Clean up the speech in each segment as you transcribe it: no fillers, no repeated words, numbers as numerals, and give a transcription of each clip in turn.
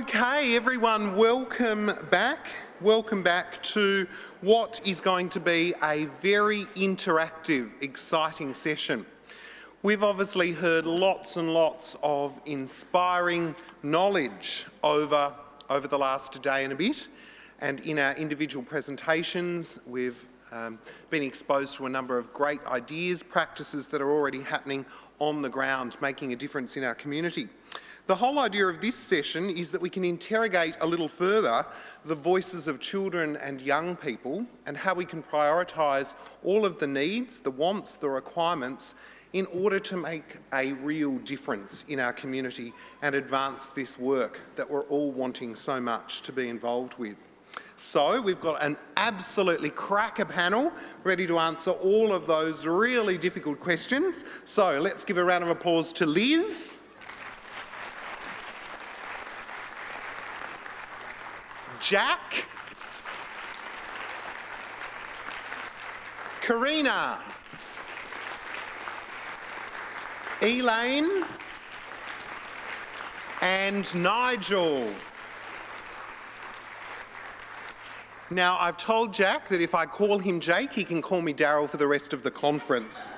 Okay, everyone, welcome back. Welcome back to what is going to be a very interactive, exciting session. We've obviously heard lots and lots of inspiring knowledge over the last day and a bit, and in our individual presentations we've been exposed to a number of great ideas, practices that are already happening on the ground, making a difference in our community. The whole idea of this session is that we can interrogate a little further the voices of children and young people and how we can prioritise all of the needs, the wants, the requirements in order to make a real difference in our community and advance this work that we're all wanting so much to be involved with. So we've got an absolutely cracker panel ready to answer all of those really difficult questions. So let's give a round of applause to Liz, Jack, Karina, Elaine and Nigel. Now, I've told Jack that if I call him Jake, he can call me Daryl for the rest of the conference.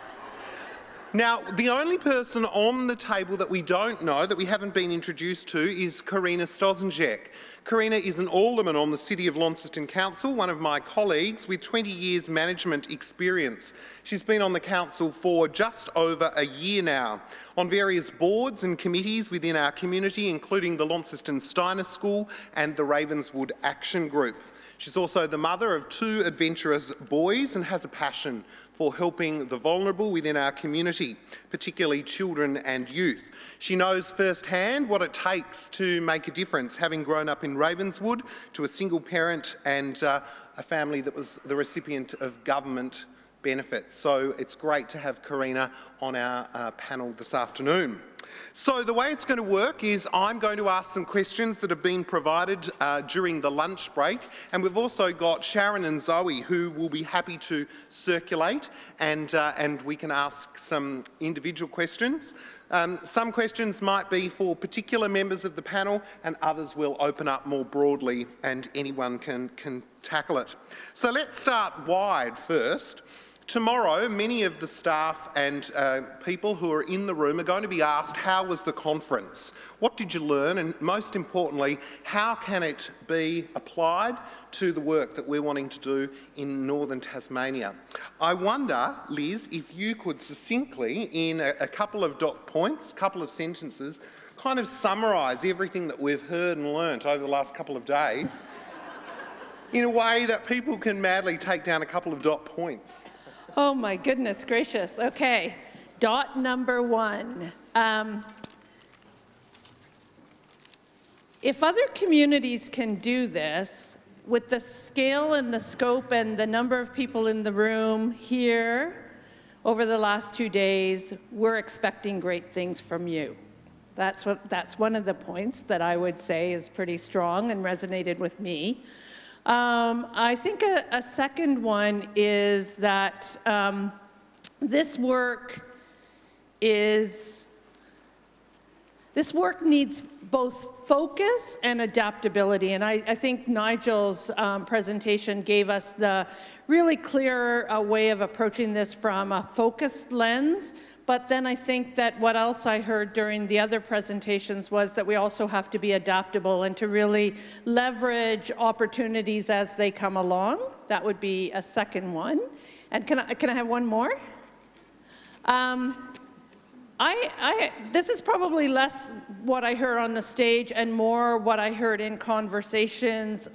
Now, the only person on the table that we don't know, that we haven't been introduced to, is Karina Stosenjek. Karina is an alderman on the City of Launceston Council, one of my colleagues with 20 years management experience. She's been on the council for just over a year now, on various boards and committees within our community, including the Launceston Steiner School and the Ravenswood Action Group. She's also the mother of 2 adventurous boys and has a passion for helping the vulnerable within our community, particularly children and youth. She knows firsthand what it takes to make a difference, having grown up in Ravenswood to a single parent and a family that was the recipient of government benefits. So it's great to have Karina on our panel this afternoon. So the way it's going to work is I'm going to ask some questions that have been provided during the lunch break, and we've also got Sharon and Zoe who will be happy to circulate and we can ask some individual questions. Some questions might be for particular members of the panel and others will open up more broadly and anyone can tackle it. So let's start wide first. Tomorrow, many of the staff and people who are in the room are going to be asked, how was the conference? What did you learn? And most importantly, how can it be applied to the work that we're wanting to do in northern Tasmania? I wonder, Liz, if you could succinctly, in a couple of dot points, couple of sentences, kind of summarise everything that we've heard and learnt over the last couple of days in a way that people can madly take down a couple of dot points. Oh my goodness gracious. Okay, dot number 1. If other communities can do this, with the scale and the scope and the number of people in the room here over the last 2 days, we're expecting great things from you. That's one of the points that I would say is pretty strong and resonated with me. I think a second one is that this work needs both focus and adaptability, and I think Nigel's presentation gave us the really clear way of approaching this from a focused lens. But then I think that what else I heard during the other presentations was that we also have to be adaptable and to really leverage opportunities as they come along. That would be a second one. And can I have one more? This is probably less what I heard on the stage and more what I heard in conversations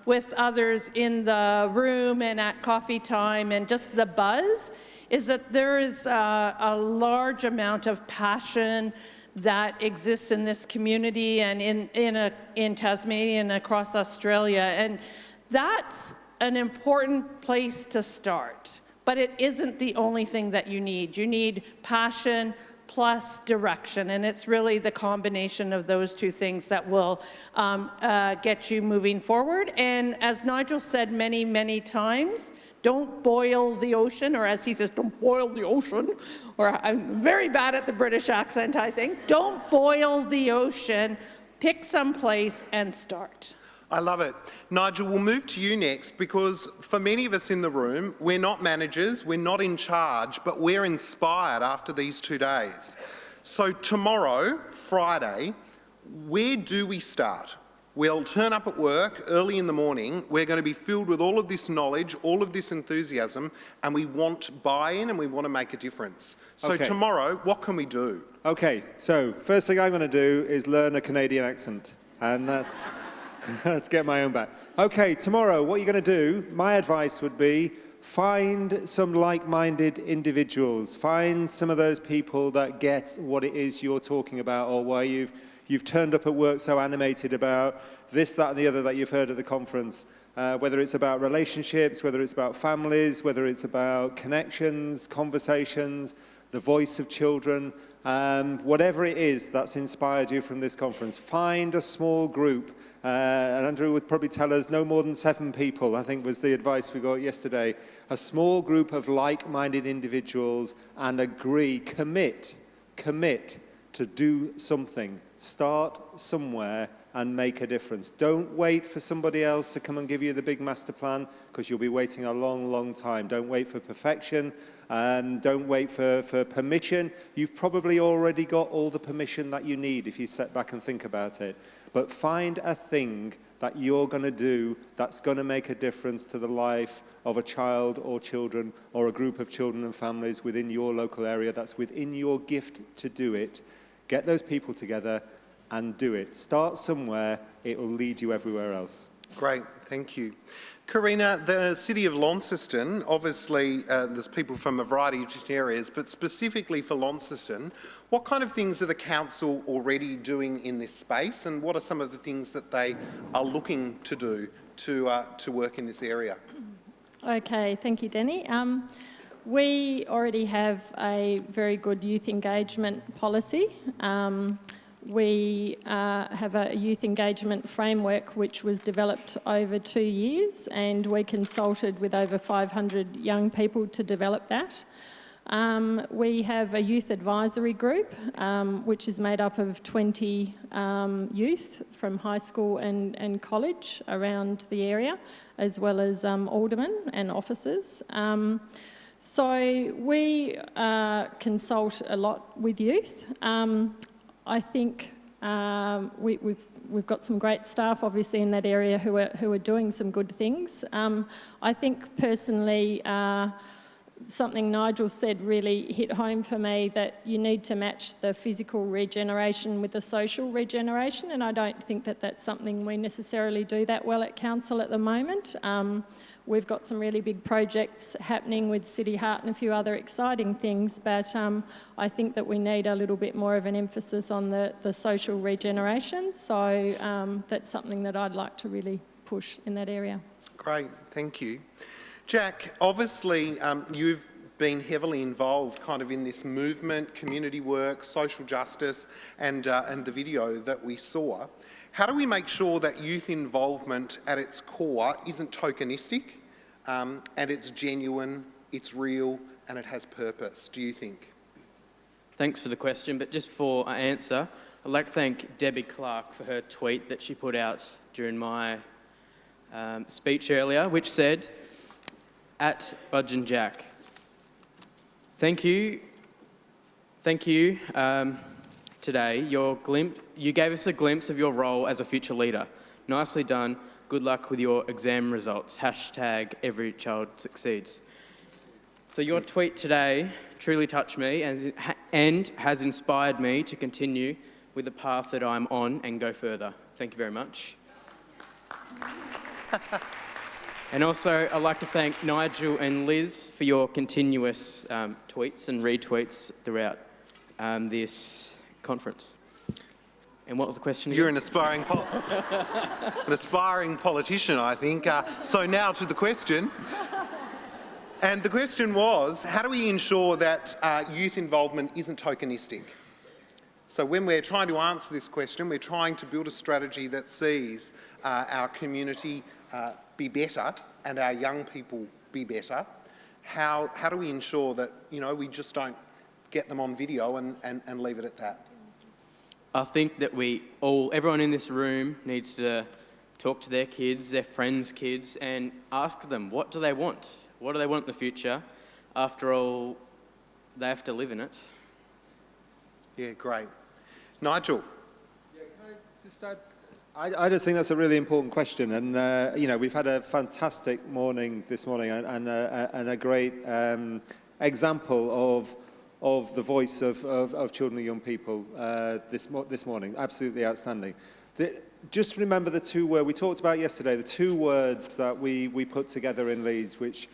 with others in the room and at coffee time, and just the buzz is that there is a large amount of passion that exists in this community and in Tasmania and across Australia, and that's an important place to start. But it isn't the only thing that you need. You need passion plus direction, and it's really the combination of those two things that will get you moving forward. And as Nigel said many, many times, don't boil the ocean, or as he says, don't boil the ocean, or I'm very bad at the British accent, I think. Don't boil the ocean, Pick some place and start. I love it. Nigel, we'll move to you next because for many of us in the room, we're not managers, we're not in charge, but we're inspired after these 2 days. So tomorrow, Friday, where do we start? We'll turn up at work early in the morning. We're going to be filled with all of this knowledge, all of this enthusiasm, and we want buy-in and we want to make a difference. So tomorrow, what can we do? Okay, so first thing I'm going to do is learn a Canadian accent, and that's... let's get my own back. Okay, tomorrow, what you're going to do, my advice would be find some like-minded individuals. Find some of those people that get what it is you're talking about, or why you've turned up at work so animated about this, that, and the other that you've heard at the conference. Whether it's about relationships, whether it's about families, whether it's about connections, conversations, the voice of children, whatever it is that's inspired you from this conference. Find a small group. And Andrew would probably tell us no more than 7 people, I think was the advice we got yesterday. A small group of like-minded individuals and commit to do something. Start somewhere and make a difference. Don't wait for somebody else to come and give you the big master plan, because you'll be waiting a long, long time. Don't wait for perfection. Don't wait for permission. You've probably already got all the permission that you need if you step back and think about it. But find a thing that you're going to do that's going to make a difference to the life of a child or children or a group of children and families within your local area that's within your gift to do it. Get those people together and do it. Start somewhere, it will lead you everywhere else. Great, thank you. Karina, the city of Launceston, obviously there's people from a variety of different areas, but specifically for Launceston, what kind of things are the council already doing in this space, and what are some of the things that they are looking to do to work in this area? Okay, thank you, Denny. We already have a very good youth engagement policy. We have a youth engagement framework which was developed over 2 years, and we consulted with over 500 young people to develop that. We have a youth advisory group which is made up of 20 youth from high school and college around the area, as well as aldermen and officers. So we consult a lot with youth. I think we've got some great staff, obviously, in that area who are doing some good things. I think personally, something Nigel said really hit home for me, that you need to match the physical regeneration with the social regeneration, and I don't think that that's something we necessarily do that well at council at the moment. We've got some really big projects happening with City Heart and a few other exciting things, but I think that we need a little bit more of an emphasis on the social regeneration. So that's something that I'd like to really push in that area. Great, thank you. Jack, obviously you've been heavily involved kind of in this movement, community work, social justice, and the video that we saw. How do we make sure that youth involvement at its core isn't tokenistic, and it's genuine, it's real, and it has purpose, do you think? Thanks for the question, but just for an answer, I'd like to thank Debbie Clark for her tweet that she put out during my speech earlier, which said, at Budge and Jack, thank you today. You gave us a glimpse of your role as a future leader. Nicely done. Good luck with your exam results. # every child succeeds. So your tweet today truly touched me and has inspired me to continue with the path that I'm on and go further. Thank you very much. And also, I'd like to thank Nigel and Liz for your continuous tweets and retweets throughout this conference. And what was the question again? You're an aspiring politician, I think. So now to the question. And the question was, how do we ensure that youth involvement isn't tokenistic? So when we're trying to answer this question, we're trying to build a strategy that sees our community be better and our young people be better. How do we ensure that, we just don't get them on video and leave it at that? I think that everyone in this room needs to talk to their kids, their friends' kids, and ask them, what do they want? What do they want in the future? After all, they have to live in it. Yeah, great. Nigel? Yeah, can I just add? I just think that's a really important question, and we've had a fantastic morning this morning, and a great example of the voice of children and young people this morning. Absolutely outstanding. Just remember the two words we talked about yesterday, the two words that we put together in Leeds, which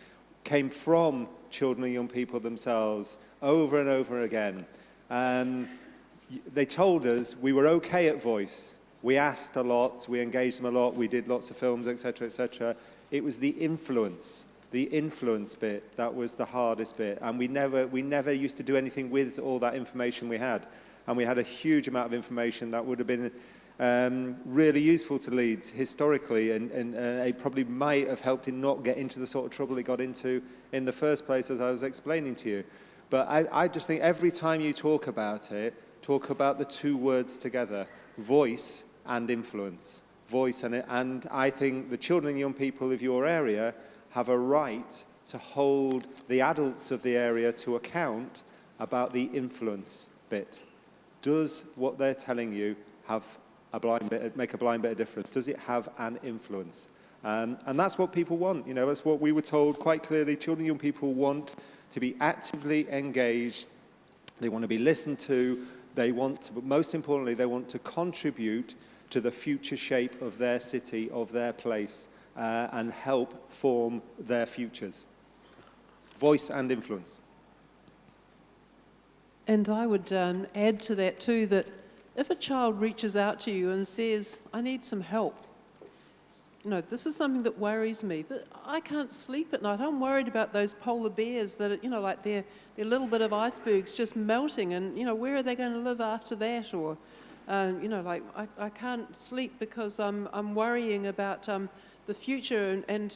came from children and young people themselves over and over again. They told us we were okay at voice. We asked a lot, we engaged them a lot, we did lots of films, etc., etc. It was the influence bit that was the hardest bit, and we never used to do anything with all that information we had, and we had a huge amount of information that would have been really useful to Leeds historically, and it probably might have helped him not get into the sort of trouble he got into in the first place, as I was explaining to you. But I just think every time you talk about it, talk about the two words together, voice and influence. Voice and I think the children and young people of your area have a right to hold the adults of the area to account about the influence bit. Does what they're telling you make a blind bit of difference? Does it have an influence? And that's what people want. That's what we were told quite clearly. Children and young people want to be actively engaged. They want to be listened to. But most importantly, they want to contribute to the future shape of their city, of their place, and help form their futures. Voice and influence. And I would add to that too, that if a child reaches out to you and says, I need some help, this is something that worries me, that I can't sleep at night. I'm worried about those polar bears that, like they're little bit of icebergs just melting, and, where are they going to live after that? Or, I can't sleep because I'm worrying about the future, and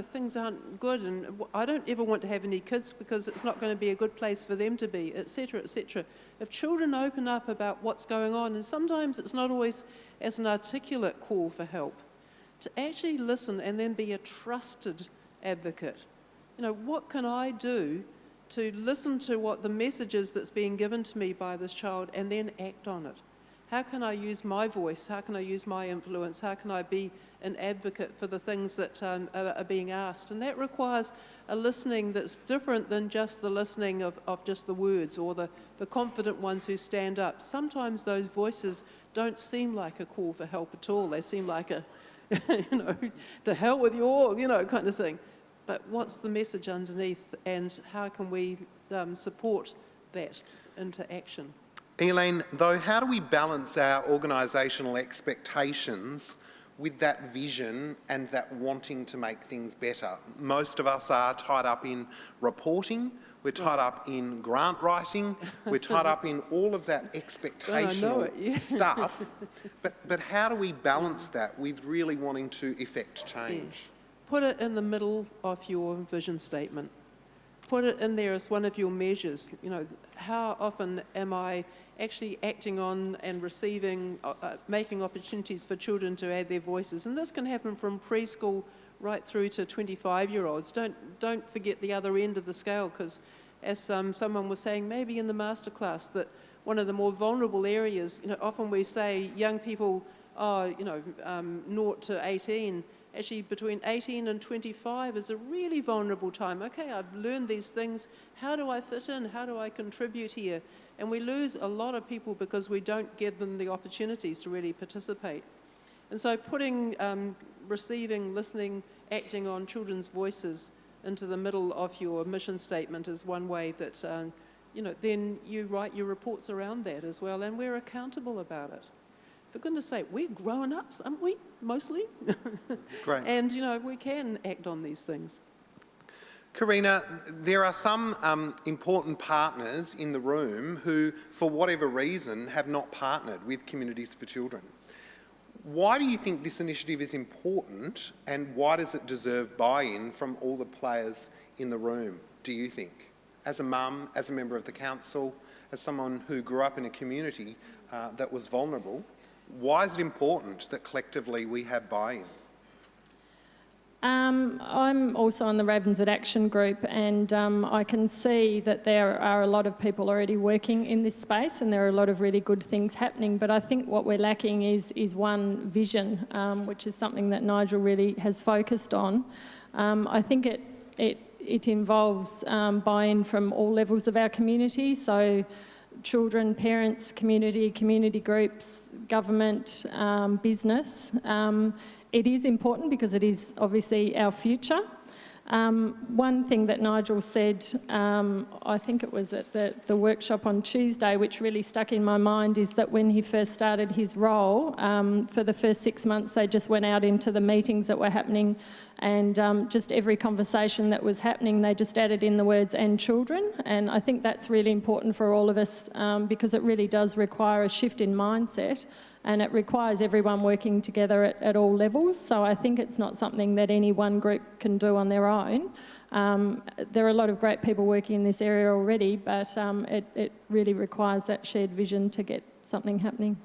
things aren't good, and I don't ever want to have any kids because it's not going to be a good place for them to be, etc., etc. If children open up about what's going on, and sometimes it's not always as an articulate call for help, to actually listen and then be a trusted advocate. What can I do to listen to what the message is that's being given to me by this child and then act on it? How can I use my voice? How can I use my influence? How can I be an advocate for the things that are being asked? And that requires a listening that's different than just the listening of just the words or the confident ones who stand up. Sometimes those voices don't seem like a call for help at all. They seem like a, to hell with you all, kind of thing. But what's the message underneath, and how can we support that into action? Elaine, though, how do we balance our organisational expectations with that vision and that wanting to make things better? Most of us are tied up in reporting, we're tied up in grant writing, we're tied up in all of that expectational stuff. But how do we balance that with really wanting to effect change? Put it in the middle of your vision statement. Put it in there as one of your measures. How often am I actually acting on and receiving, making opportunities for children to add their voices? And this can happen from preschool right through to 25-year-olds. Don't forget the other end of the scale, because as someone was saying, maybe in the masterclass, that one of the more vulnerable areas, often we say young people are, 0 to 18, actually between 18 and 25 is a really vulnerable time. Okay, I've learned these things. How do I fit in? How do I contribute here? And we lose a lot of people because we don't give them the opportunities to really participate. And so putting receiving, listening, acting on children's voices into the middle of your mission statement is one way that, then you write your reports around that as well, and we're accountable about it. For goodness sake, we're grown-ups, aren't we, mostly? Great. And, we can act on these things. Karina, there are some important partners in the room who, for whatever reason, have not partnered with Communities for Children. Why do you think this initiative is important, and why does it deserve buy-in from all the players in the room, do you think? As a mum, as a member of the council, as someone who grew up in a community that was vulnerable, why is it important that collectively we have buy-in? I'm also on the Ravenswood Action Group, and I can see that there are a lot of people already working in this space, and there are a lot of really good things happening. But I think what we're lacking is one vision, which is something that Nigel really has focused on. I think it involves buy-in from all levels of our community, so children, parents, community groups, government, business. It is important because it is obviously our future. One thing that Nigel said, I think it was at the workshop on Tuesday, which really stuck in my mind, is that when he first started his role, for the first 6 months, they just went out into the meetings that were happening, and just every conversation that was happening, they just added in the words "and children." And I think that's really important for all of us, because it really does require a shift in mindset, and it requires everyone working together at all levels. So I think it's not something that any one group can do on their own. There are a lot of great people working in this area already, but it really requires that shared vision to get something happening.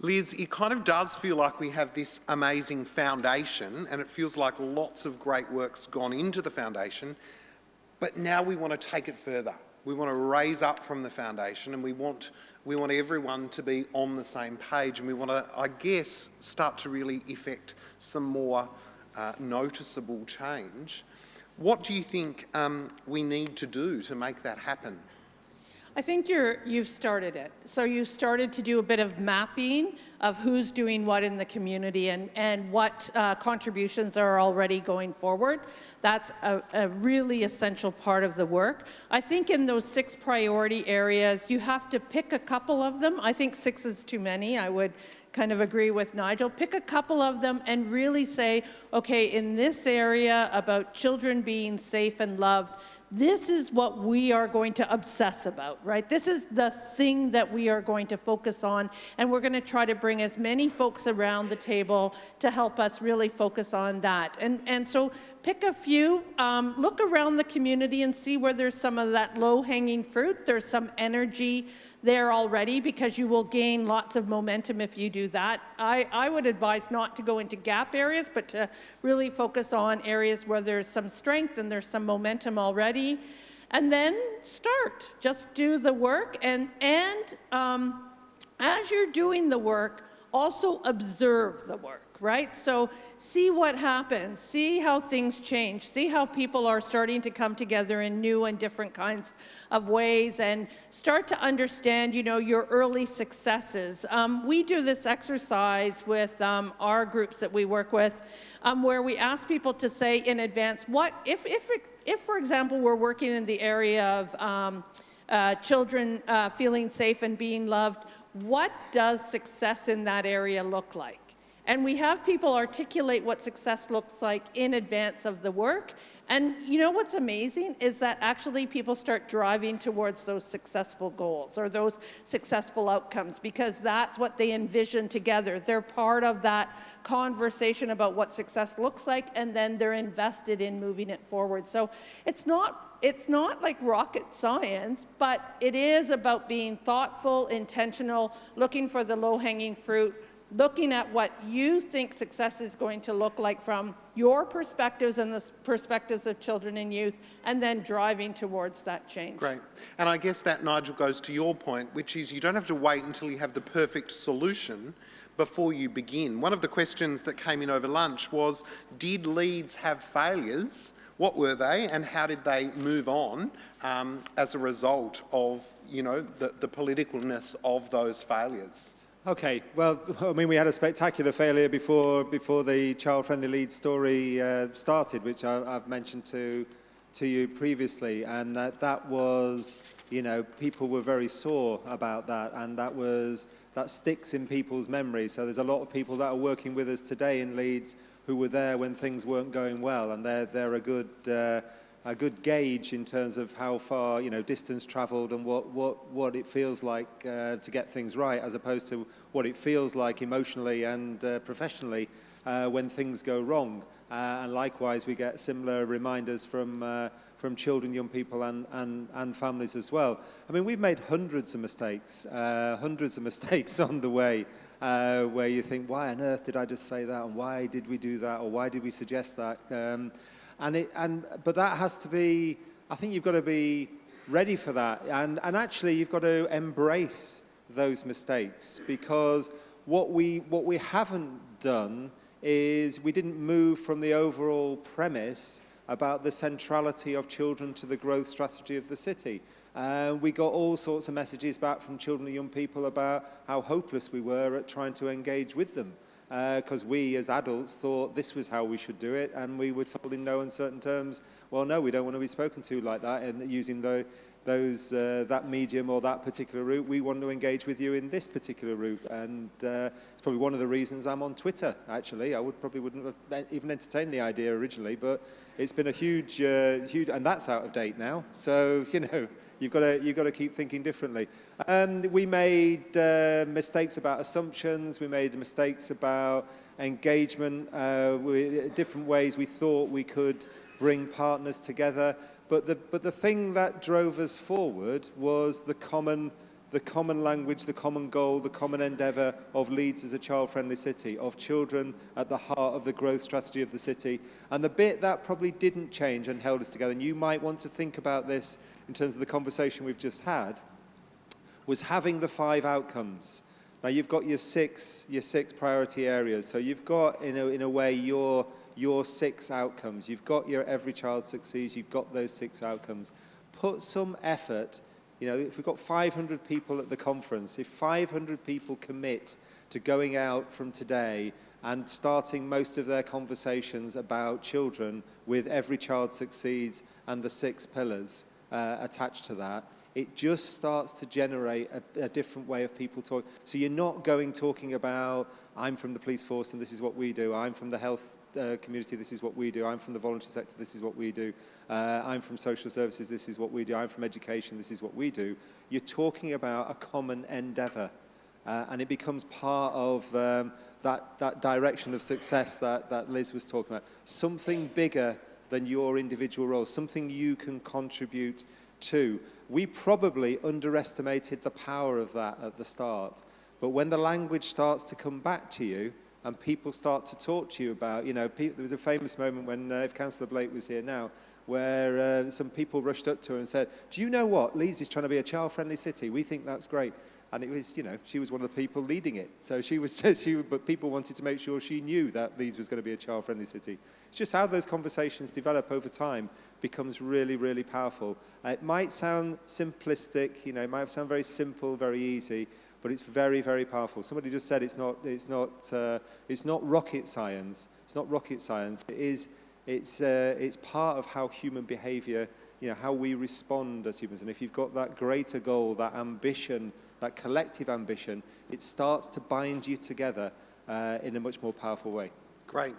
Liz, it kind of does feel like we have this amazing foundation, and it feels like lots of great work's gone into the foundation, but now we want to take it further. We want to raise up from the foundation, and we want everyone to be on the same page, and we want to, I guess, start to really effect some more noticeable change. What do you think we need to do to make that happen? I think you've started it. So you started to do a bit of mapping of who's doing what in the community and what contributions are already going forward. That's a really essential part of the work. I think in those 6 priority areas, you have to pick a couple of them. I think 6 is too many. I would kind of agree with Nigel. Pick a couple of them and really say, okay, in this area about children being safe and loved, this is what we are going to obsess about, right? This is the thing that we are going to focus on, and we're going to try to bring as many folks around the table to help us really focus on that. And so pick a few, look around the community and see where there's some of that low-hanging fruit. There's some energy there already, because you will gain lots of momentum if you do that. I would advise not to go into gap areas, but to really focus on areas where there's some strength and there's some momentum already. And then start. Just do the work, and as you're doing the work, also observe the work, right? So see what happens, see how things change, see how people are starting to come together in new and different kinds of ways, and start to understand, you know, your early successes. We do this exercise with our groups that we work with, where we ask people to say in advance, what if for example, we're working in the area of children feeling safe and being loved, what does success in that area look like? And we have people articulate what success looks like in advance of the work. And you know what's amazing is that actually people start driving towards those successful goals or those successful outcomes, because that's what they envision together. They're part of that conversation about what success looks like, and then they're invested in moving it forward. So it's not like rocket science, but it is about being thoughtful, intentional, looking for the low-hanging fruit, looking at what you think success is going to look like from your perspectives and the perspectives of children and youth, and then driving towards that change. Great. And I guess that, Nigel, goes to your point, which is you don't have to wait until you have the perfect solution before you begin. One of the questions that came in over lunch was, did Leeds have failures? What were they, and how did they move on as a result of, you know, the politicalness of those failures? Okay, well, I mean, we had a spectacular failure before the child-friendly Leeds story started, which I've mentioned to you previously, and that was, you know, people were very sore about that, and that sticks in people's memories. So there's a lot of people that are working with us today in Leeds who were there when things weren't going well, and they're a good gauge in terms of how far, you know, distance travelled and what it feels like to get things right, as opposed to what it feels like emotionally and professionally when things go wrong. And likewise, we get similar reminders from children, young people, and families as well. I mean, we've made hundreds of mistakes on the way, where you think, why on earth did I just say that, and why did we do that, or why did we suggest that? But that has to be, I think you've got to be ready for that, and actually you've got to embrace those mistakes, because what we haven't done is we didn't move from the overall premise about the centrality of children to the growth strategy of the city. We got all sorts of messages back from children and young people about how hopeless we were at trying to engage with them, because we as adults thought this was how we should do it, and we were told in no uncertain terms, well, no, we don't want to be spoken to like that, and using that medium or that particular route. We want to engage with you in this particular route, and it's probably one of the reasons I'm on Twitter, actually. I wouldn't have even entertained the idea originally, but it's been a huge, and that's out of date now. So, you know, you've got to keep thinking differently. We made mistakes about assumptions. We made mistakes about engagement, different ways we thought we could bring partners together. But the thing that drove us forward was the common language, the common goal, the common endeavour of Leeds as a child-friendly city, of children at the heart of the growth strategy of the city. And the bit that probably didn't change and held us together, and you might want to think about this in terms of the conversation we've just had, was having the 5 outcomes. Now you've got your six priority areas. So you've got, in a way, your 6 outcomes. You've got your every child succeeds, you've got those 6 outcomes. Put some effort, you know, if we've got 500 people at the conference, if 500 people commit to going out from today and starting most of their conversations about children with every child succeeds and the 6 pillars attached to that, it just starts to generate a different way of people talking. So you're not talking about, I'm from the police force and this is what we do, I'm from the health community, this is what we do, I'm from the voluntary sector, this is what we do, I'm from social services, this is what we do, I'm from education, this is what we do. You're talking about a common endeavour, and it becomes part of that direction of success that Liz was talking about. Something bigger than your individual role, something you can contribute to. We probably underestimated the power of that at the start, but when the language starts to come back to you and people start to talk to you about, you know, there was a famous moment when, if Councillor Blake was here now, where some people rushed up to her and said, do you know what, Leeds is trying to be a child-friendly city, we think that's great. And it was, you know, she was one of the people leading it. So but people wanted to make sure she knew that Leeds was going to be a child-friendly city. It's just how those conversations develop over time becomes really, really powerful. It might sound simplistic, you know, it might sound very simple, very easy, but it's very, very powerful. Somebody just said it's not rocket science. It's not rocket science. It's part of how human behaviour, you know, how we respond as humans. And if you've got that greater goal, that ambition, that collective ambition, it starts to bind you together in a much more powerful way. Great.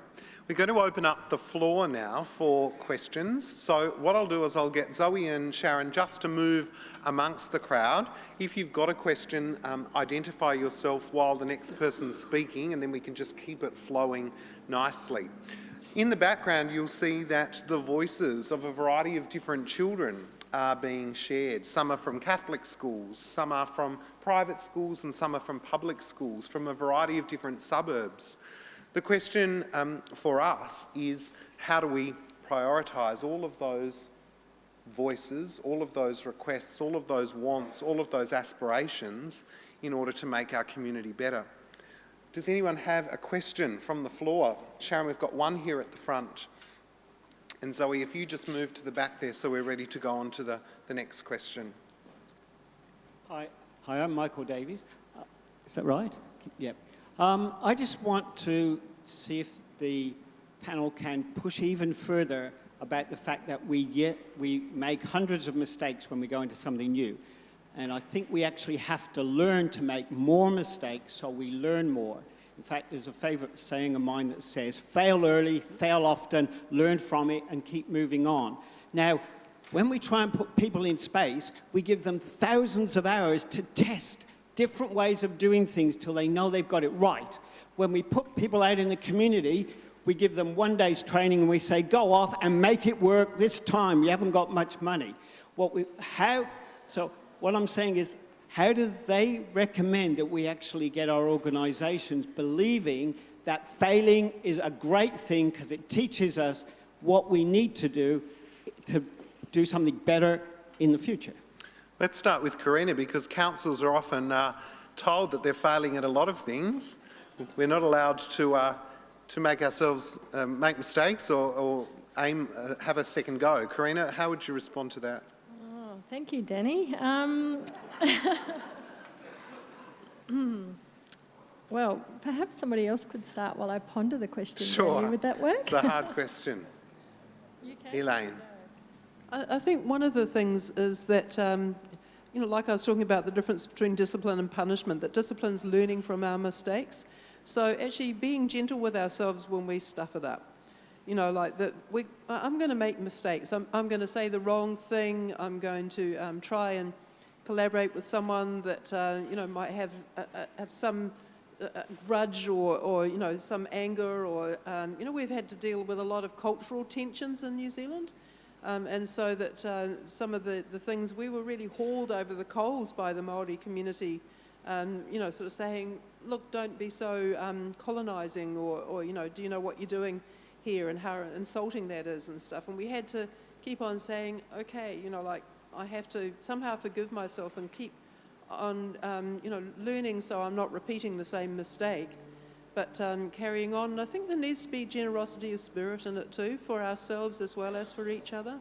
We're going to open up the floor now for questions. So what I'll do is I'll get Zoe and Sharon just to move amongst the crowd. If you've got a question, identify yourself while the next person's speaking, and then we can just keep it flowing nicely. In the background, you'll see that the voices of a variety of different children are being shared. Some are from Catholic schools, some are from private schools, and some are from public schools, from a variety of different suburbs. The question for us is, how do we prioritise all of those voices, all of those requests, all of those wants, all of those aspirations in order to make our community better? Does anyone have a question from the floor? Sharon, we've got one here at the front. And Zoe, if you just move to the back there so we're ready to go on to the next question. Hi, I'm Michael Davies. Is that right? Yeah. I just want to see if the panel can push even further about the fact that we make hundreds of mistakes when we go into something new. And I think we actually have to learn to make more mistakes so we learn more. In fact, there's a favourite saying of mine that says, fail early, fail often, learn from it, and keep moving on. Now, when we try and put people in space, we give them thousands of hours to test different ways of doing things till they know they've got it right. when we put people out in the community, we give them 1 day's training and we say, go off and make it work this time. You haven't got much money. So what I'm saying is, how do they recommend that we actually get our organizations believing that failing is a great thing because it teaches us what we need to do something better in the future? Let's start with Karina, because councils are often told that they're failing at a lot of things. We're not allowed to make ourselves make mistakes or have a second go. Karina, how would you respond to that? Oh, thank you, Danny. Well, perhaps somebody else could start while I ponder the question. Sure. Danny. Would that work? It's a hard question. Elaine. I think one of the things is that, like I was talking about the difference between discipline and punishment, that discipline's learning from our mistakes. So actually being gentle with ourselves when we stuff it up. Like that I'm going to make mistakes. I'm going to say the wrong thing. I'm going to try and collaborate with someone that, might have some grudge or some anger or, we've had to deal with a lot of cultural tensions in New Zealand. And so that some of the things, we were really hauled over the coals by the Māori community, sort of saying, look, don't be so colonising or, do you know what you're doing here and how insulting that is and stuff. And we had to keep on saying, okay, I have to somehow forgive myself and keep on, learning so I'm not repeating the same mistake. But carrying on, I think there needs to be generosity of spirit in it too, for ourselves as well as for each other.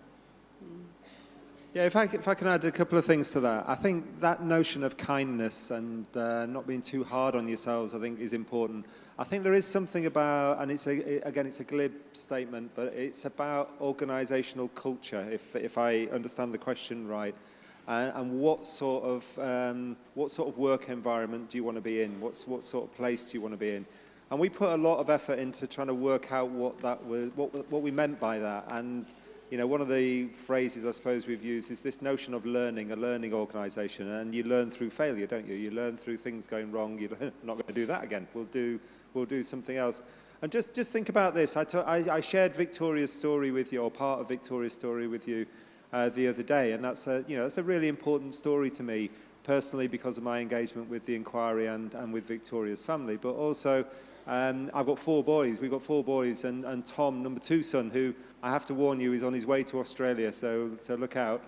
Yeah, if I can add a couple of things to that. I think that notion of kindness and not being too hard on yourselves, I think, is important. I think there is something about, and it's a glib statement, but it's about organisational culture, if I understand the question right. And what sort of work environment do you want to be in? What sort of place do you want to be in? And we put a lot of effort into trying to work out what that was, what we meant by that. And one of the phrases I suppose we've used is this notion of learning, a learning organisation. And you learn through failure, don't you? You learn through things going wrong. You're not going to do that again. We'll do something else. And just think about this. I shared Victoria's story with you, or part of Victoria's story with you, the other day, and that's a really important story to me personally because of my engagement with the inquiry and with Victoria's family, but also I've got 4 boys. We've got 4 boys, and Tom, number 2 son, who I have to warn you is on his way to Australia, so look out.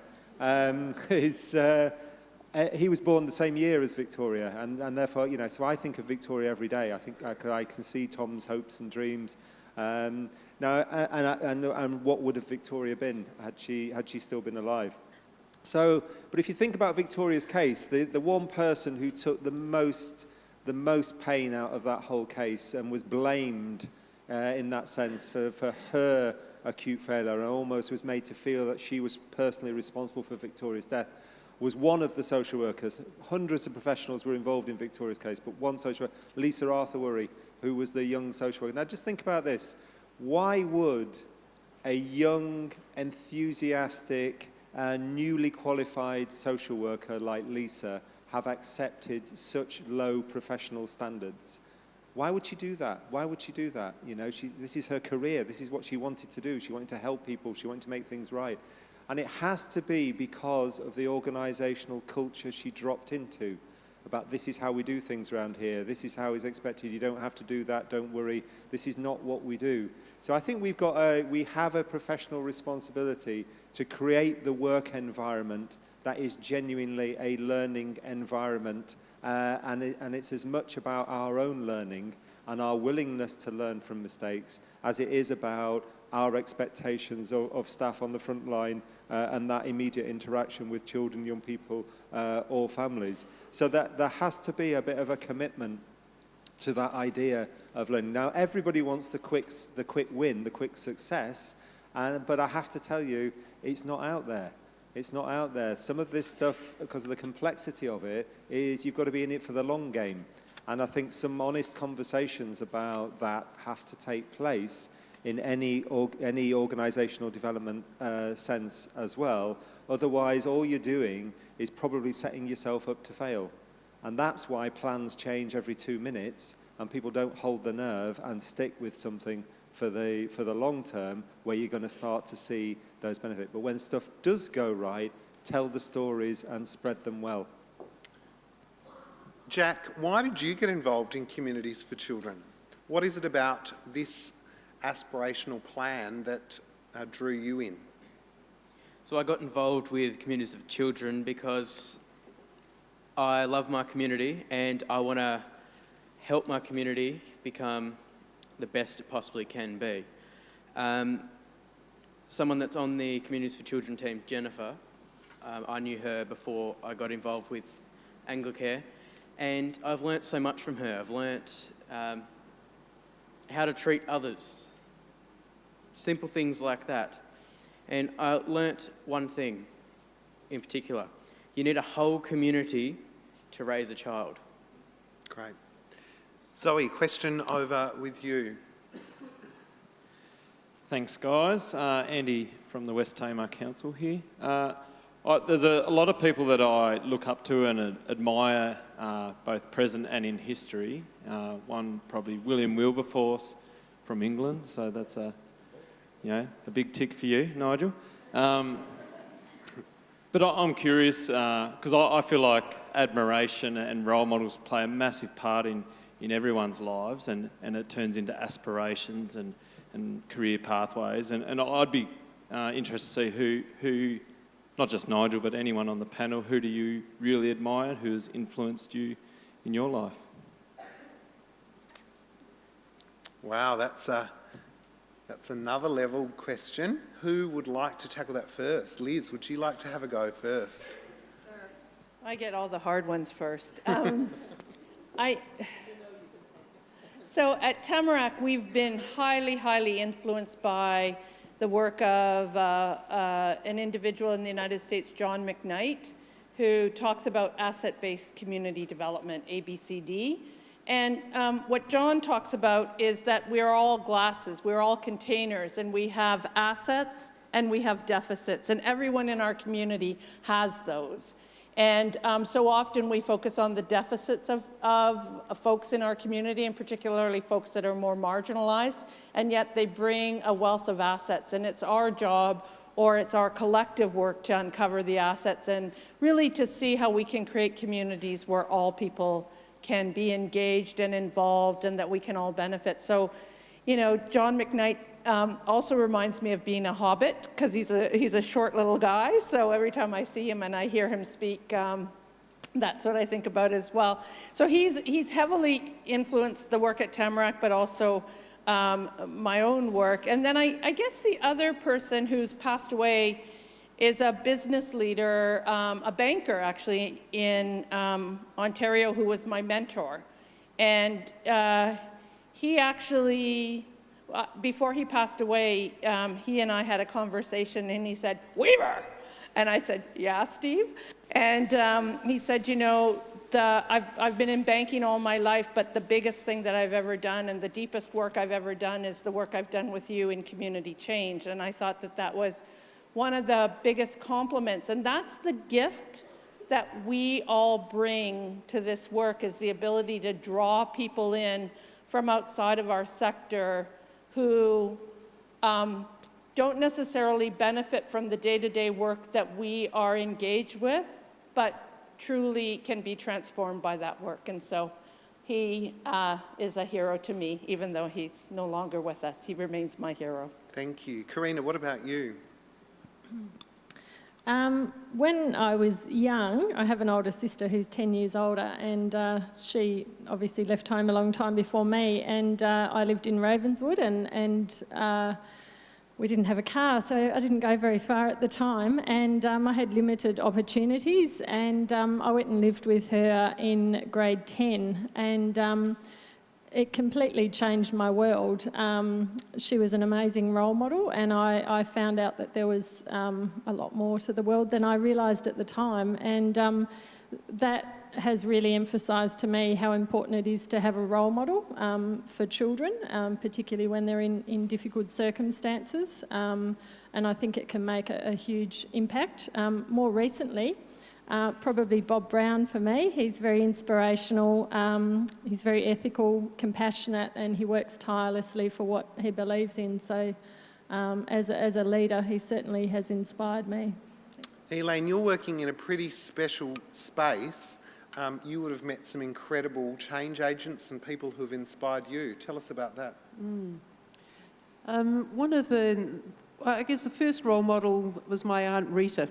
He was born the same year as Victoria, and therefore, so I think of Victoria every day. I think I can see Tom's hopes and dreams. Now, and what would have Victoria been had she still been alive? So, but if you think about Victoria's case, the one person who took the most pain out of that whole case and was blamed in that sense for her acute failure and almost was made to feel that she was personally responsible for Victoria's death was one of the social workers. Hundreds of professionals were involved in Victoria's case, but one social worker, Lisa Arthur-Worry, who was the young social worker. Now just think about this. Why would a young, enthusiastic, newly qualified social worker like Lisa have accepted such low professional standards? Why would she do that? Why would she do that? This is her career. This is what she wanted to do. She wanted to help people. She wanted to make things right. And it has to be because of the organisational culture she dropped into, about this is how we do things around here. This is how it's expected. You don't have to do that. Don't worry. This is not what we do. So I think we have a professional responsibility to create the work environment that is genuinely a learning environment, and it's as much about our own learning and our willingness to learn from mistakes as it is about our expectations of staff on the front line and that immediate interaction with children, young people, or families. So that there has to be a bit of a commitment to that idea of learning. Now, everybody wants the quick win, the quick success, but I have to tell you, it's not out there. It's not out there. Some of this stuff, because of the complexity of it, is you've got to be in it for the long game. And I think some honest conversations about that have to take place in any organisational development sense as well. Otherwise, all you're doing is probably setting yourself up to fail. And that's why plans change every 2 minutes and people don't hold the nerve and stick with something for the long term where you're going to start to see those benefits. But when stuff does go right, tell the stories and spread them well. Jack, why did you get involved in Communities for Children? What is it about this aspirational plan that drew you in? So I got involved with Communities of Children because I love my community and I want to help my community become the best it possibly can be. Someone that's on the Communities for Children team, Jennifer, I knew her before I got involved with Anglicare, and I've learnt so much from her. I've learnt how to treat others, simple things like that. And I learnt one thing in particular. You need a whole community to raise a child. Great. Zoe, question over with you. Thanks, guys. Andy from the West Tamar Council here. There's a lot of people that I look up to and admire, both present and in history. One probably William Wilberforce from England, so that's a big tick for you, Nigel. But I'm curious because I feel like admiration and role models play a massive part in everyone's lives, and it turns into aspirations and career pathways. And I'd be interested to see who, not just Nigel, but anyone on the panel, who do you really admire, who has influenced you in your life? Wow, that's another level question. Who would like to tackle that first? Liz, would you like to have a go first? I get all the hard ones first. So at Tamarack, we've been highly influenced by the work of an individual in the United States, John McKnight, who talks about asset-based community development, ABCD. And what John talks about is that we're all glasses, we're all containers, and we have assets and we have deficits, and everyone in our community has those. And so often we focus on the deficits of folks in our community, and particularly folks that are more marginalized, and yet they bring a wealth of assets. And it's our job, or it's our collective work, to uncover the assets and really to see how we can create communities where all people can be engaged and involved and that we can all benefit. So, John McKnight also reminds me of being a hobbit, because he's a short little guy. So every time I see him and I hear him speak, that's what I think about as well. So he's heavily influenced the work at Tamarack, but also my own work. And then I guess the other person who's passed away is a business leader, a banker actually in Ontario, who was my mentor. And he actually, before he passed away, he and I had a conversation, and he said, "Weaver!" And I said, "Yeah, Steve?" And he said, I've been in banking all my life, but the biggest thing that I've ever done and the deepest work I've ever done is the work I've done with you in community change. And I thought that was one of the biggest compliments. And that's the gift that we all bring to this work, is the ability to draw people in from outside of our sector who don't necessarily benefit from the day-to-day work that we are engaged with, but truly can be transformed by that work. And so he is a hero to me, even though he's no longer with us. He remains my hero. Thank you. Karina, what about you? When I was young, I have an older sister who's 10 years older, and she obviously left home a long time before me, and I lived in Ravenswood, and we didn't have a car, so I didn't go very far at the time, and I had limited opportunities, and I went and lived with her in grade 10, and it completely changed my world. She was an amazing role model, and I found out that there was a lot more to the world than I realised at the time, and that has really emphasised to me how important it is to have a role model for children, particularly when they're in difficult circumstances, and I think it can make a huge impact. More recently, Probably Bob Brown for me. He's very inspirational. He's very ethical, compassionate, and he works tirelessly for what he believes in. So as a leader, he certainly has inspired me. Elaine, you're working in a pretty special space. You would have met some incredible change agents and people who have inspired you. Tell us about that. One of the, I guess the first role model was my Aunt Rita.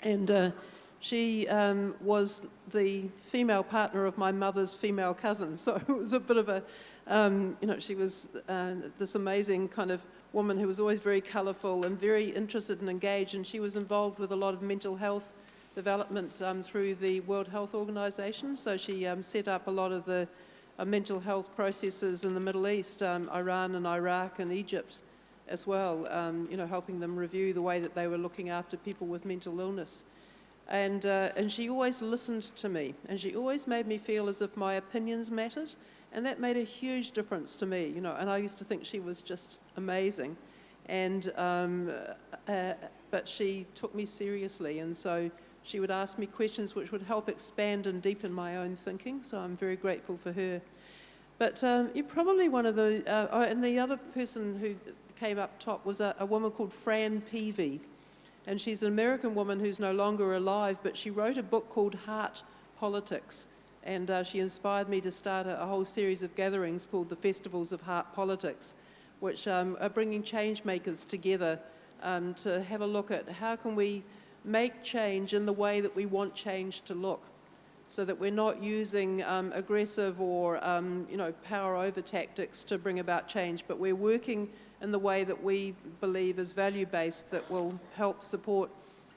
And she was the female partner of my mother's female cousin. So it was a bit of a, she was this amazing kind of woman who was always very colourful and very interested and engaged. And she was involved with a lot of mental health development through the World Health Organization. So she set up a lot of the mental health processes in the Middle East, Iran and Iraq and Egypt as well, helping them review the way that they were looking after people with mental illness. And she always listened to me, and she always made me feel as if my opinions mattered, and that made a huge difference to me, and I used to think she was just amazing. And but she took me seriously, and so she would ask me questions which would help expand and deepen my own thinking, so I'm very grateful for her. But you're probably one of the, and the other person who came up top was a woman called Fran Peavy, and she's an American woman who's no longer alive, but she wrote a book called Heart Politics, and she inspired me to start a whole series of gatherings called the Festivals of Heart Politics, which are bringing change makers together to have a look at how can we make change in the way that we want change to look, so that we're not using aggressive or power over tactics to bring about change, but we're working in the way that we believe is value-based that will help support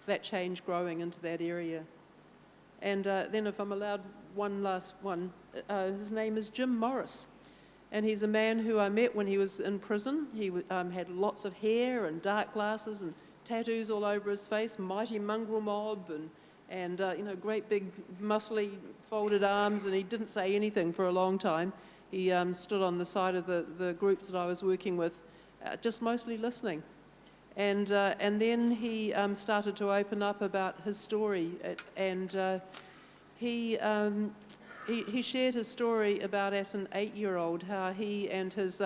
that change growing into that area. And then if I'm allowed one last one, his name is Jim Morris. And he's a man who I met when he was in prison. He had lots of hair and dark glasses and tattoos all over his face, mighty mongrel mob, and great big muscly folded arms, and he didn't say anything for a long time. He stood on the side of the groups that I was working with, just mostly listening. And then he started to open up about his story, and he shared his story about, as an 8-year-old, how he and his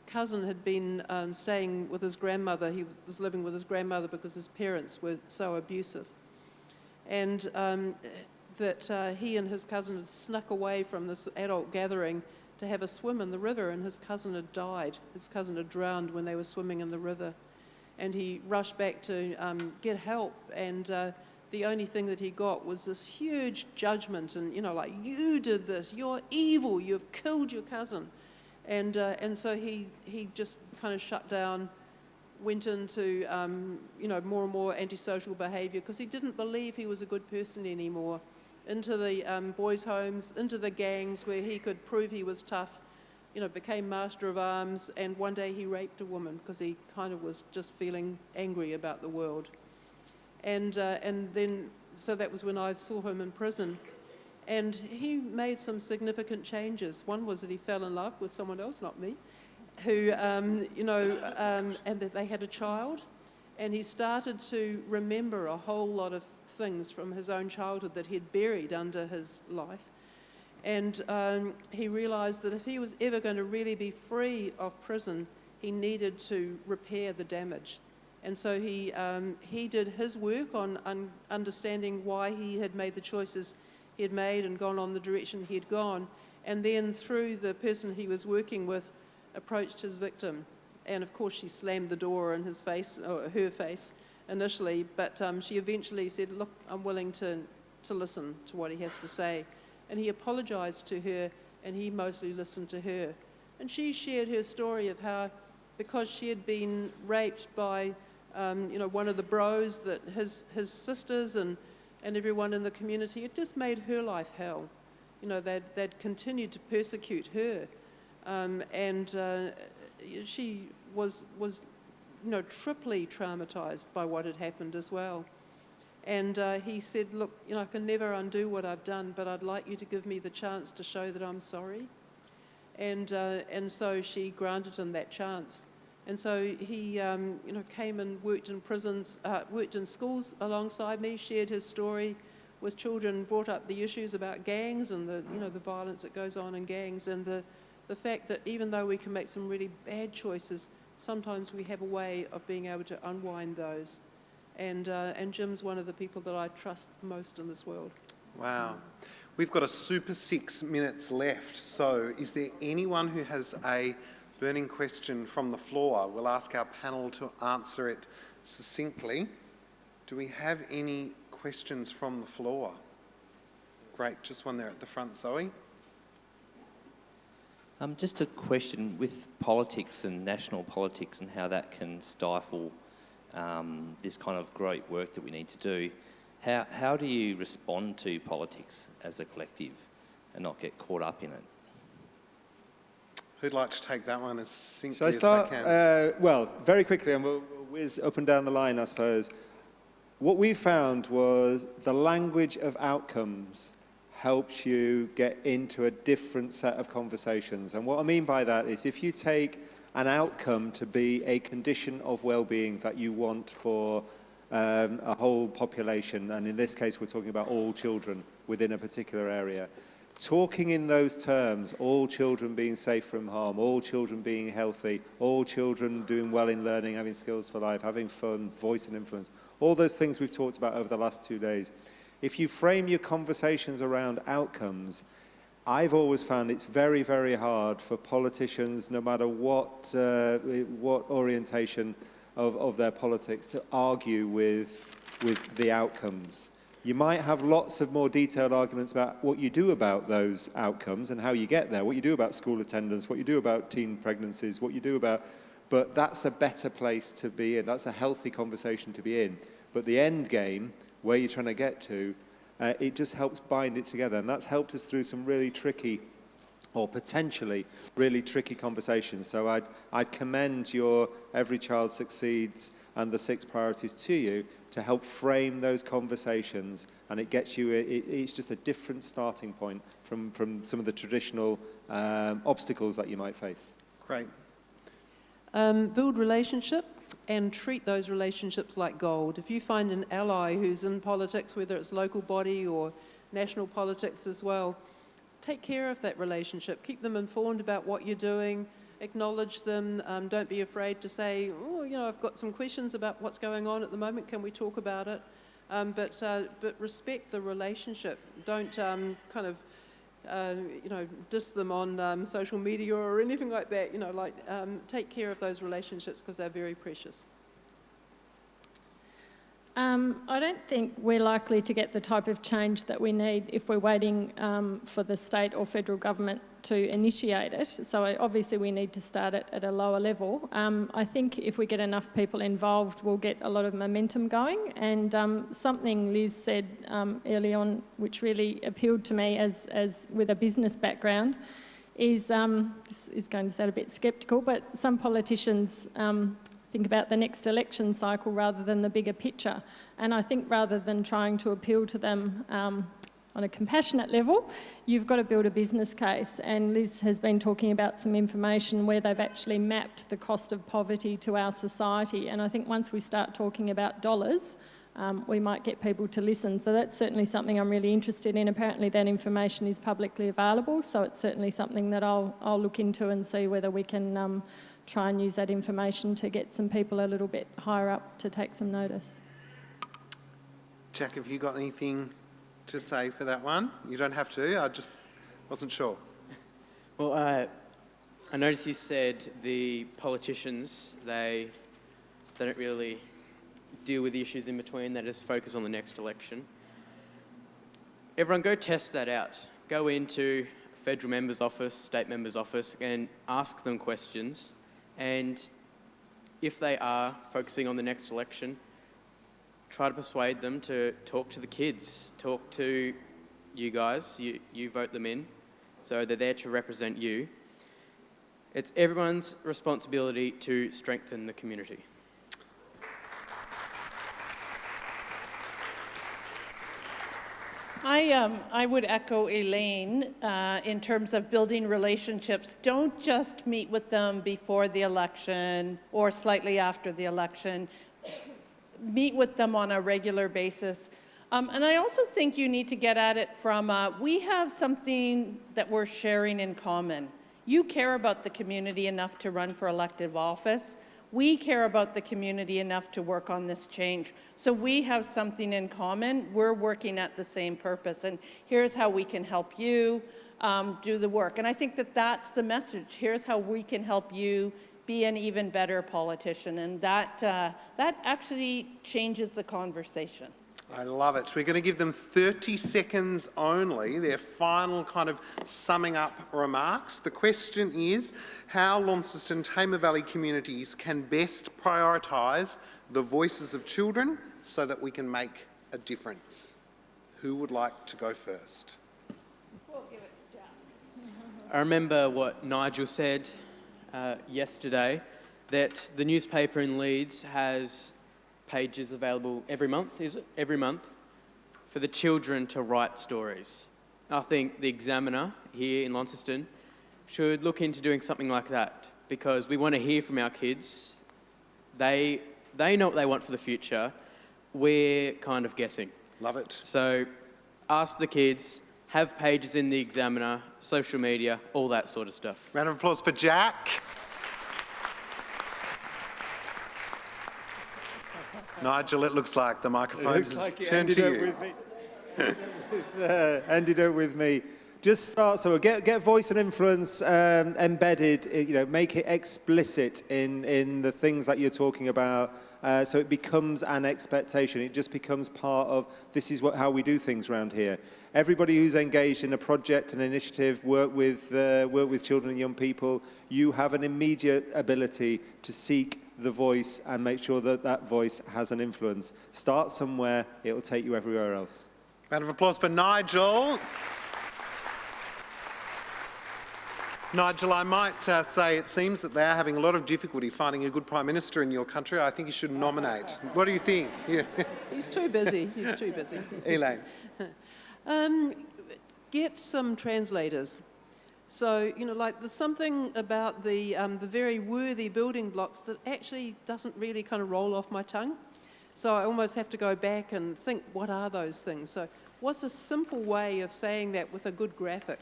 cousin had been staying with his grandmother. He was living with his grandmother because his parents were so abusive. And that he and his cousin had snuck away from this adult gathering to have a swim in the river, and his cousin had died. His cousin had drowned when they were swimming in the river. And he rushed back to get help, and the only thing that he got was this huge judgment, and like, you did this, you're evil, you've killed your cousin. And so he just kind of shut down, went into more and more antisocial behaviour, because he didn't believe he was a good person anymore, into the boys' homes, into the gangs where he could prove he was tough, became master of arms, and one day he raped a woman because he kind of was just feeling angry about the world. And then, so that was when I saw him in prison. And he made some significant changes. One was that he fell in love with someone else, not me, who, and that they had a child. And he started to remember a whole lot of things from his own childhood that he'd buried under his life. And he realised that if he was ever going to really be free of prison, he needed to repair the damage. And so he did his work on understanding why he had made the choices he had made and gone on the direction he had gone, and then through the person he was working with, approached his victim. And of course she slammed the door in his face, or her face initially, but she eventually said, look, I'm willing to listen to what he has to say. And he apologised to her, and he mostly listened to her. And she shared her story of how, because she had been raped by one of the bros, that his sisters and everyone in the community, it just made her life hell. They'd continued to persecute her. She was triply traumatised by what had happened as well. And he said, look, I can never undo what I've done, but I'd like you to give me the chance to show that I'm sorry. And so she granted him that chance. And so he, came and worked in prisons, worked in schools alongside me, shared his story with children, brought up the issues about gangs and the violence that goes on in gangs, and the fact that even though we can make some really bad choices, sometimes we have a way of being able to unwind those. And Jim's one of the people that I trust the most in this world. Wow. We've got a super 6 minutes left, so is there anyone who has a burning question from the floor? We'll ask our panel to answer it succinctly. Do we have any questions from the floor? Great, just one there at the front, Zoe. Just a question with politics and national politics and how that can stifle this kind of great work that we need to do. How do you respond to politics as a collective and not get caught up in it? Who'd like to take that one as succinctly Shall I as start? they can? Well, very quickly, and we'll whiz up and down the line, I suppose. What we found was the language of outcomes helps you get into a different set of conversations. And what I mean by that is if you take an outcome to be a condition of well-being that you want for a whole population, and in this case we're talking about all children within a particular area, talking in those terms, all children being safe from harm, all children being healthy, all children doing well in learning, having skills for life, having fun, voice and influence, all those things we've talked about over the last 2 days. If you frame your conversations around outcomes, I've always found it's very, very hard for politicians, no matter what orientation of their politics, to argue with the outcomes. You might have lots of more detailed arguments about what you do about those outcomes and how you get there, what you do about school attendance, what you do about teen pregnancies, what you do about... But that's a better place to be in. That's a healthy conversation to be in. But the end game, where you're trying to get to, it just helps bind it together. And that's helped us through some really tricky, or potentially really tricky conversations. So I'd commend your Every Child Succeeds and the 6 priorities to you to help frame those conversations, and it gets you, it's just a different starting point from some of the traditional obstacles that you might face. Great. Build relationship and treat those relationships like gold. If you find an ally who's in politics, whether it's local body or national politics as well, take care of that relationship. Keep them informed about what you're doing. Acknowledge them. Don't be afraid to say, oh, I've got some questions about what's going on at the moment. Can we talk about it? But respect the relationship. Don't diss them on social media or anything like that. Take care of those relationships because they're very precious. I don't think we're likely to get the type of change that we need if we're waiting for the state or federal government to initiate it. So obviously we need to start it at a lower level. I think if we get enough people involved, we'll get a lot of momentum going. And something Liz said early on, which really appealed to me as with a business background, is going to sound a bit sceptical, but some politicians think about the next election cycle rather than the bigger picture. And I think rather than trying to appeal to them on a compassionate level, you've got to build a business case. And Liz has been talking about some information where they've actually mapped the cost of poverty to our society. And I think once we start talking about dollars, we might get people to listen. So that's certainly something I'm really interested in. Apparently that information is publicly available, so it's certainly something that I'll look into and see whether we can try and use that information to get some people a little bit higher up to take some notice. Jack, have you got anything to say for that one? You don't have to, I just wasn't sure. Well, I noticed you said the politicians, they don't really deal with the issues in between, they just focus on the next election. Everyone go test that out. Go into a federal member's office, state member's office, and ask them questions. And if they are focusing on the next election, try to persuade them to talk to the kids, talk to you guys, you vote them in, so they're there to represent you. It's everyone's responsibility to strengthen the community. I would echo Elaine in terms of building relationships. Don't just meet with them before the election or slightly after the election. Meet with them on a regular basis. And I also think you need to get at it from, we have something that we're sharing in common. You care about the community enough to run for elective office. We care about the community enough to work on this change. So we have something in common. We're working at the same purpose. And here's how we can help you do the work. And I think that that's the message. Here's how we can help you be an even better politician. And that actually changes the conversation. I love it. We're going to give them 30 seconds only, their final kind of summing up remarks. The question is how Launceston Tamar Valley communities can best prioritise the voices of children so that we can make a difference. Who would like to go first? We'll give it to Jack. I remember what Nigel said yesterday, that the newspaper in Leeds has pages available every month, is it? Every month, for the children to write stories. I think the Examiner here in Launceston should look into doing something like that, because we want to hear from our kids. They know what they want for the future. We're kind of guessing. Love it. So ask the kids, have pages in the Examiner, social media, all that sort of stuff. Round of applause for Jack. Nigel, it looks like the microphone's turned to you. Ended up with me. Just start, so get voice and influence embedded, make it explicit in the things that you're talking about, so it becomes an expectation. It just becomes part of, this is how we do things around here. Everybody who's engaged in a project, an initiative, work with children and young people, you have an immediate ability to seek the voice and make sure that that voice has an influence. Start somewhere, it will take you everywhere else. Round of applause for Nigel. Nigel, I might say it seems that they are having a lot of difficulty finding a good Prime Minister in your country. I think you should nominate. What do you think? Yeah. He's too busy. He's too busy. Elaine. Get some translators. So, like there's something about the very worthy building blocks that actually doesn't really kind of roll off my tongue. So I almost have to go back and think, what are those things? So what's a simple way of saying that with a good graphic?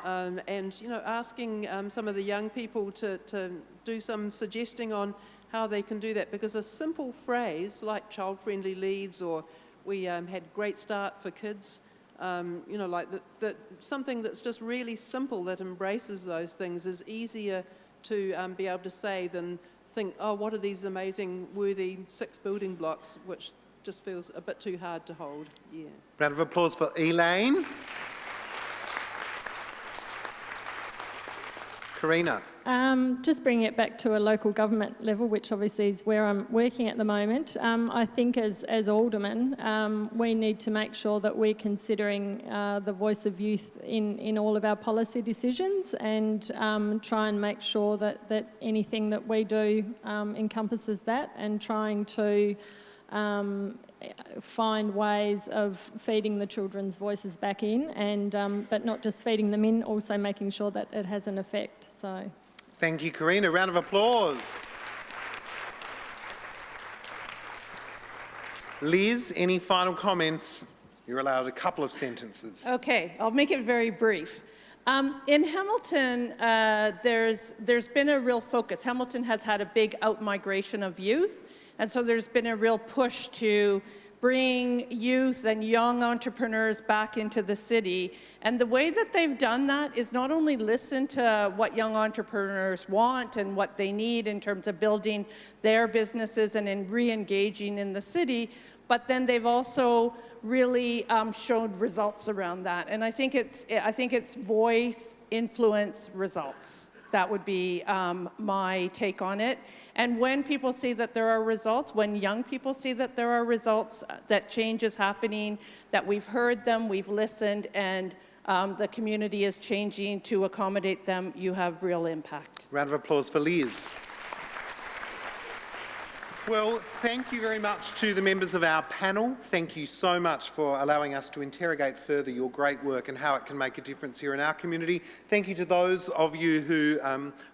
And, asking some of the young people to do some suggesting on how they can do that. Because a simple phrase like child-friendly Leeds, or we had Great Start for Kids, like something that's just really simple that embraces those things is easier to be able to say than think, oh, what are these amazing, worthy 6 building blocks, which just feels a bit too hard to hold. Yeah. Round of applause for Elaine. Karina. Just bringing it back to a local government level, which obviously is where I'm working at the moment. I think as aldermen, we need to make sure that we're considering the voice of youth in all of our policy decisions, and try and make sure that anything that we do encompasses that, and trying to find ways of feeding the children's voices back in, and but not just feeding them in, also making sure that it has an effect. So, thank you, Karina. Round of applause. Liz, any final comments? You're allowed a couple of sentences. Okay, I'll make it very brief. In Hamilton, there's been a real focus. Hamilton has had a big out-migration of youth, and so there's been a real push to bring youth and young entrepreneurs back into the city. And the way that they've done that is not only listen to what young entrepreneurs want and what they need in terms of building their businesses and in re-engaging in the city, but then they've also really showed results around that. And I think it's voice, influence, results. That would be my take on it. And when people see that there are results, when young people see that there are results, that change is happening, that we've heard them, we've listened, and the community is changing to accommodate them, you have real impact. Round of applause for Liz. Well, thank you very much to the members of our panel. Thank you so much for allowing us to interrogate further your great work and how it can make a difference here in our community. Thank you to those of you who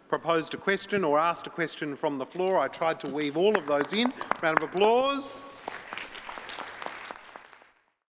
proposed a question or asked a question from the floor. I tried to weave all of those in. Round of applause.